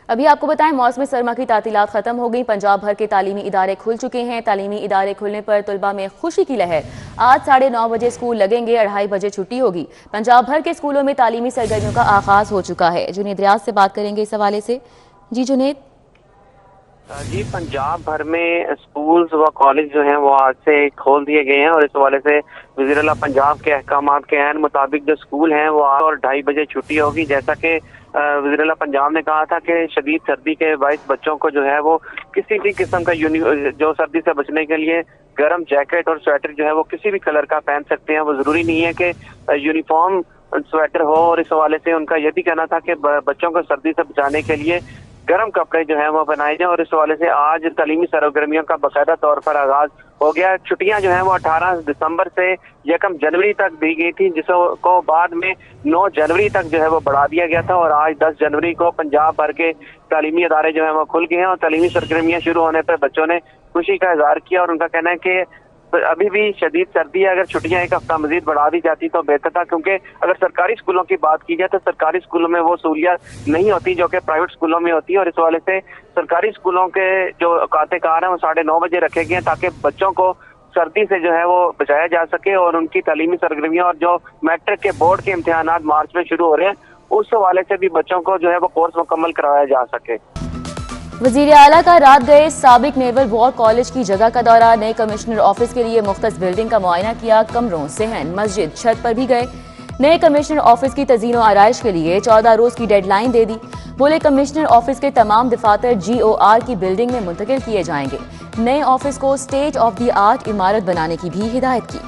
अभी आपको बताएं, मौसमी सरमा की तातीलात खत्म हो गई। पंजाब भर के तालीमी इदारे खुल चुके हैं। तालीमी इदारे खुलने पर तलबा में खुशी की लहर। आज 9:30 बजे स्कूल लगेंगे, 2:30 बजे छुट्टी होगी। पंजाब भर के स्कूलों में तालीमी सरगर्मियों का आगाज हो चुका है। जुनेद रियाज से बात करेंगे इस हवाले से। जी जुनेद। जी, पंजाब भर में स्कूल्स व कॉलेज जो हैं वो आज से खोल दिए गए हैं और इस हवाले से वज़ीर आला पंजाब के अहकामात के ऐन मुताबिक जो स्कूल हैं वो आज और 2:30 बजे छुट्टी होगी। जैसा कि वज़ीर आला पंजाब ने कहा था कि शदीद सर्दी के बाइस बच्चों को जो है वो किसी भी किस्म का जो सर्दी से बचने के लिए गर्म जैकेट और स्वेटर जो है वो किसी भी कलर का पहन सकते हैं। वो जरूरी नहीं है कि यूनिफॉर्म स्वेटर हो। और इस हवाले से उनका यह भी कहना था कि बच्चों को सर्दी से बचाने के लिए गर्म कपड़े जो है वो बनाए जाए। और इस हवाले से आज तालीमी सरगर्मियों का बाकायदा तौर पर आगाज हो गया। छुट्टियां जो है वो 18 दिसंबर से 1 जनवरी तक दी गई थी, जिसको बाद में 9 जनवरी तक जो है वो बढ़ा दिया गया था। और आज 10 जनवरी को पंजाब भर के तालीमी अदारे जो है वो खुल गए हैं और तालीमी सरगर्मियां शुरू होने पर बच्चों ने खुशी का इजहार किया। और उनका कहना है कि अभी भी शदीद सर्दी है, अगर छुट्टियां एक हफ्ता मजीद बढ़ा दी जाती तो बेहतर था, क्योंकि अगर सरकारी स्कूलों की बात की जाए तो सरकारी स्कूलों में वो सहूलियत नहीं होती जो कि प्राइवेट स्कूलों में होती है। और इस हवाले से सरकारी स्कूलों के जो औकात कार हैं वो 9:30 बजे रखे गए हैं, ताकि बच्चों को सर्दी से जो है वो बचाया जा सके और उनकी तालीमी सरगर्मियां और जो मैट्रिक के बोर्ड के इम्तिहानात मार्च में शुरू हो रहे हैं उस हवाले से भी बच्चों को जो है वो कोर्स मुकम्मल कराया जा सके। वजीर आला का रात गए साबिक नेवल वॉर कॉलेज की जगह का दौरा। नए कमिश्नर ऑफिस के लिए मुख्तस बिल्डिंग का मुआयना किया। कमरों, सहन, मस्जिद, छत पर भी गए। नए कमिश्नर ऑफिस की तज़ीनो आराइश के लिए 14 रोज की डेडलाइन दे दी। बोले कमिश्नर ऑफिस के तमाम दफातर GOR की बिल्डिंग में मुंतकिल किए जाएंगे। नए ऑफिस को स्टेट ऑफ द आर्ट इमारत बनाने की भी हिदायत की।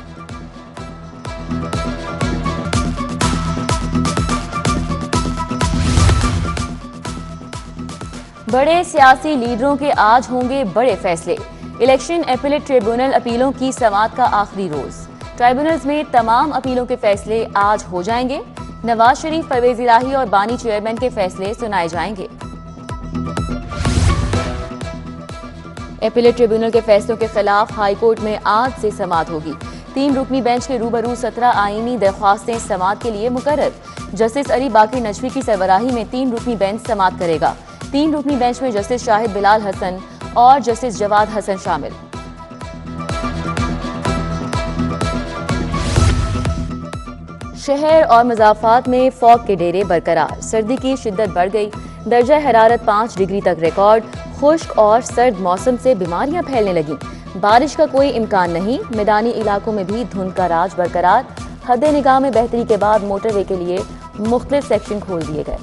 बड़े सियासी लीडरों के आज होंगे बड़े फैसले। इलेक्शन अपीलेट ट्रिब्यूनल अपीलों की समाअत का आखिरी रोज। ट्राइब्यूनल्स में तमाम अपीलों के फैसले आज हो जाएंगे। नवाज शरीफ, परवेज इलाही और बानी चेयरमैन के फैसले सुनाए जाएंगे। अपीलेट ट्रिब्यूनल के फैसलों के खिलाफ हाई कोर्ट में आज से समाअत होगी। 3 रुकनी बेंच के रूबरू 17 आईनी दरख्वास्तें समाअत के लिए मुकर्रर। जस्टिस अली बाकी नजवी की सरबराही में 3 रुकनी बेंच समाअत करेगा। 3 रुकनी बेंच में जस्टिस शाहिद बिलाल हसन और जस्टिस जवाद हसन शामिल। शहर और मज़ाफात में फॉग के डेरे बरकरार। सर्दी की शिद्दत बढ़ गई। दर्जा हरारत 5 डिग्री तक रिकॉर्ड। खुश्क और सर्द मौसम से बीमारियां फैलने लगी। बारिश का कोई इम्कान नहीं। मैदानी इलाकों में भी धुंध का राज बरकरार। हद निगाह में बेहतरी के बाद मोटरवे के लिए मुख्तलिफ सेक्शन खोल दिए गए।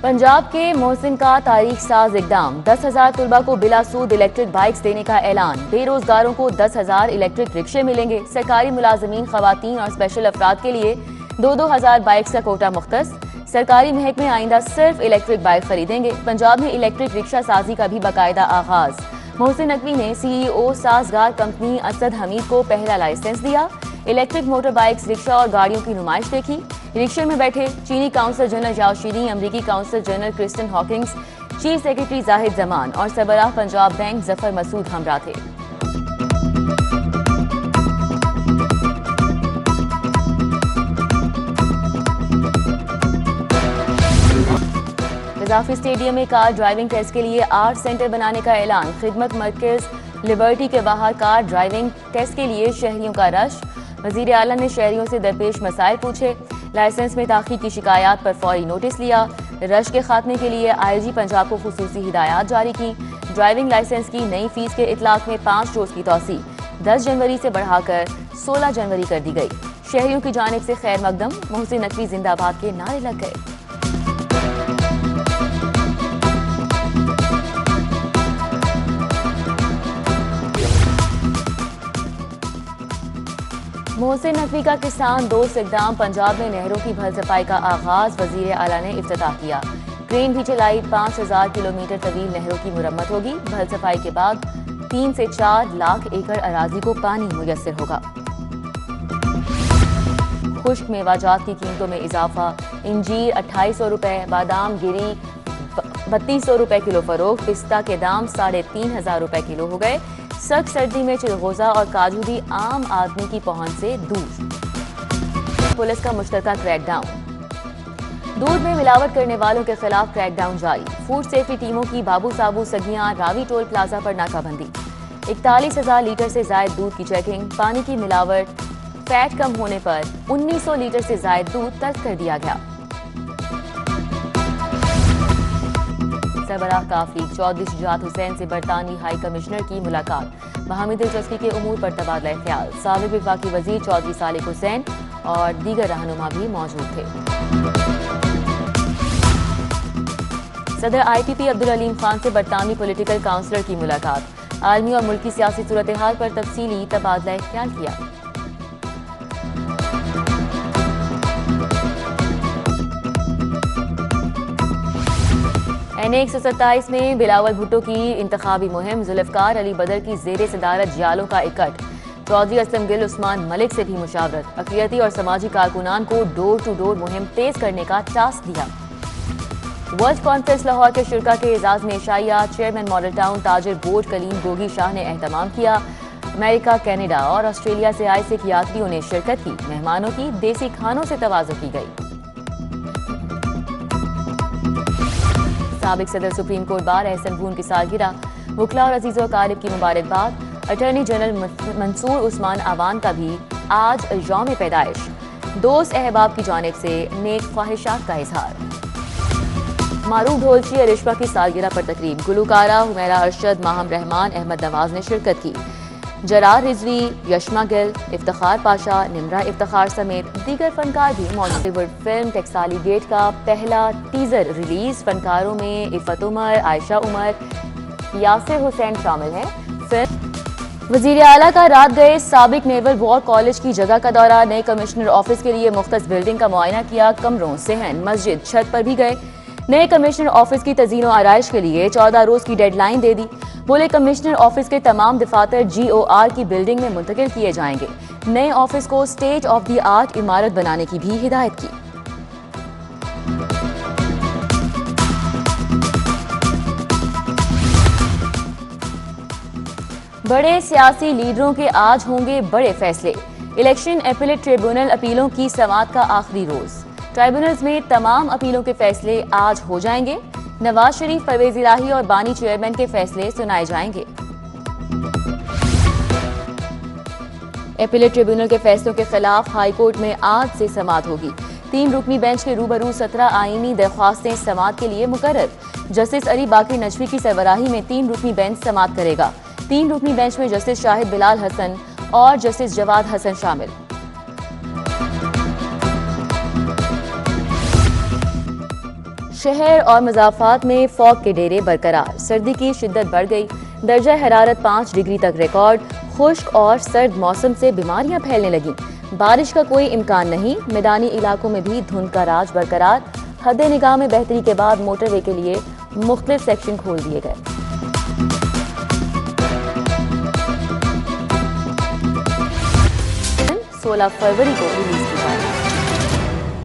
पंजाब के मोहसिन का तारीख साज इकदाम। 10,000 तलबा को बिलासूद इलेक्ट्रिक बाइक्स देने का ऐलान। बेरोजगारों को 10,000 इलेक्ट्रिक रिक्शे मिलेंगे। सरकारी मुलाजमीन, खवातीन और स्पेशल अफराद के लिए 2-2 बाइक्स का कोटा मुख्तस। सरकारी महकमे आइंदा सिर्फ इलेक्ट्रिक बाइक खरीदेंगे। पंजाब में इलेक्ट्रिक रिक्शा साजी का भी बाकायदा आगाज। मोहसिन नकवी ने CEO साजगार कंपनी असद हमीद को पहला लाइसेंस दिया। इलेक्ट्रिक मोटर बाइक्स, रिक्शा और गाड़ियों की नुमाइश देखी। रिक्शे में बैठे चीनी काउंसिल जनरल जाओशीरी, अमरीकी consul general Kristin Hawkins, chief secretary Zahid Zaman और सरबराह पंजाब बैंक जफर मसूद हमरा थे। कज़ाफी स्टेडियम में कार ड्राइविंग टेस्ट के लिए आर्ट सेंटर बनाने का ऐलान। खिदमत मरकज लिबर्टी के बाहर कार ड्राइविंग टेस्ट के लिए शहरियों का रश। वज़ीर आला ने शहरियों से दरपेश मसाइल पूछे। लाइसेंस में ताख़ीर की शिकायत पर फौरी नोटिस लिया। रश के खात्मे के लिए IG पंजाब को खुसूसी हिदायत जारी की। ड्राइविंग लाइसेंस की नई फीस के इतलाक में 5 रोज की तौसी 10 जनवरी से बढ़ाकर 16 जनवरी कर दी गई। शहरियों की जानिब से खैर मकदम, मोहसिन नकवी जिंदाबाद के नारे लग गए। मोहसिन नकवी का किसान दोस्त इक़दाम। पंजाब में नहरों की भल सफाई का आगाज। वज़ीर आला ने इफ्तिताह किया। क्रेन भी चलाई। 5,000 किलोमीटर तवील नहरों की मुरम्मत होगी। भल सफाई के बाद 3 से 4 लाख एकड़ अराजी को पानी मुयस्सर होगा। खुश्क मेवाजात की कीमतों में इजाफा। इंजीर 2800 रुपए, बादाम गिरी 3200 रुपए किलो फरोख्त। पिस्ता के दाम 3,500 रुपए किलो हो गए। सख्त सर्दी में चिलगोजा और काजू भी आम आदमी की पहुंच से दूर। पुलिस का मुश्तरका क्रैकडाउन। दूध में मिलावट करने वालों के खिलाफ क्रैकडाउन जारी। फूड सेफ्टी टीमों की बाबू साबू सगियां रावी टोल प्लाजा पर नाकाबंदी। 41,000 लीटर से जायद दूध की चेकिंग। पानी की मिलावट, फैट कम होने पर 1900 लीटर से जायद दूध तल्ख कर दिया गया। सरबराह काफी चौधरी शुजात हुसैन से बरतानवी हाई कमिश्नर की मुलाकात। बाहमी दिलचस्पी के उमूर पर तबादला ख्याल। साबिक वफाकी वजीर चौधरी सालिक हुसैन और दीगर रहनुमा भी मौजूद थे। सदर IPP अब्दुल अलीम खान से बरतानवी पॉलिटिकल काउंसलर की मुलाकात। आलमी और मुल्की सियासी सूरत हाल पर तफसीली तबादला ख्याल किया। NA 127 में बिलावल भुट्टो की इंतखाबी मुहिम। जुल्फकार अली बदर की जेर सदारत जियालों का इकट्ठ। चौधरी असलम गिल उस्मान मलिक से भी मुशावरत। अक़लियती और समाजी कारकुनान को डोर टू डोर मुहिम तेज करने का टास्क दिया। वर्ल्ड कॉन्फ्रेंस लाहौर के शुरका के एजाज में शाइया। चेयरमैन मॉडल टाउन ताजिर बोर्ड कलीम गोगी शाह ने एहतमाम किया। अमेरिका, कनाडा और ऑस्ट्रेलिया से आए सिख यात्रियों ने शिरकत की। मेहमानों की देसी खानों से तवाज़ु की गई। साबिक सदर सुप्रीम कोर्ट बार एहसन बून की सालगिरह। वकला और अजीज़ व अकारिब की मुबारकबाद। अटॉर्नी जनरल मंसूर उस्मान आवान का भी आज यौम पैदाइश। दोस्त अहबाब की जानिब से नेक ख्वाहिशात का इजहार। मारूफ ढोलची अरिश्मा की सालगिरह पर तकरीब। गुलकारा हुमैरा अरशद, माहम रहमान, अहमद नवाज ने शिरकत की। जरार रिजवी, यशमा गिल, इफ्तिखार पाशा, निमरा इफ्तिखार समेत दीगर फनकार भी मौजूद। बॉलीवुड फिल्म टैक्साली गेट का पहला टीजर रिलीज। फनकारों में इफ़त उमर, आयशा उमर, यासिर हुसैन शामिल हैं। फिल्म वजीर आला का रात गए साबिक नेवल वॉर कॉलेज की जगह का दौरा। नए कमिश्नर ऑफिस के लिए मुख्तस बिल्डिंग का मुआयना किया। कमरों, सहन, मस्जिद, छत पर भी गए। नए कमिश्नर ऑफिस की तज़ीनो आराइश के लिए 14 रोज की डेडलाइन दे दी। बोले कमिश्नर ऑफिस के तमाम दफातर GOR की बिल्डिंग में मुंतकिल किए जाएंगे। नए ऑफिस को स्टेट ऑफ द आर्ट इमारत बनाने की भी हिदायत की। बड़े सियासी लीडरों के आज होंगे बड़े फैसले। इलेक्शन अपीलेट ट्रिब्यूनल अपीलों की समाअत का आखिरी रोज। ट्राइब्यूनल्स में तमाम अपीलों के फैसले आज हो जाएंगे। नवाज शरीफ, परवेज इलाही और बानी चेयरमैन के फैसले सुनाए जाएंगे। अपीलेट ट्रिब्यूनल के फैसलों के खिलाफ हाई कोर्ट में आज से समाअत होगी। 3 रुकनी बेंच के रूबरू 17 आईनी दरख्वास्तें समाअत के लिए मुकर्रर। जस्टिस अली बाकी नजवी की सरबराही में 3 रुकनी बेंच समाअत करेगा। 3 रुकनी बेंच में जस्टिस शाहिद बिलाल हसन और जस्टिस जवाद हसन शामिल। शहर और मज़ाफ़ात में फॉग के डेरे बरकरार। सर्दी की शिद्दत बढ़ गई। दर्जा हरारत 5 डिग्री तक रिकॉर्ड। खुश्क और सर्द मौसम से बीमारियां फैलने लगीं। बारिश का कोई इम्कान नहीं। मैदानी इलाकों में भी धुंध का राज बरकरार। हद निगाह में बेहतरी के बाद मोटरवे के लिए मुख्तलिफ सेक्शन खोल दिए गए। 16 फरवरी को रिलीज की जाएगी।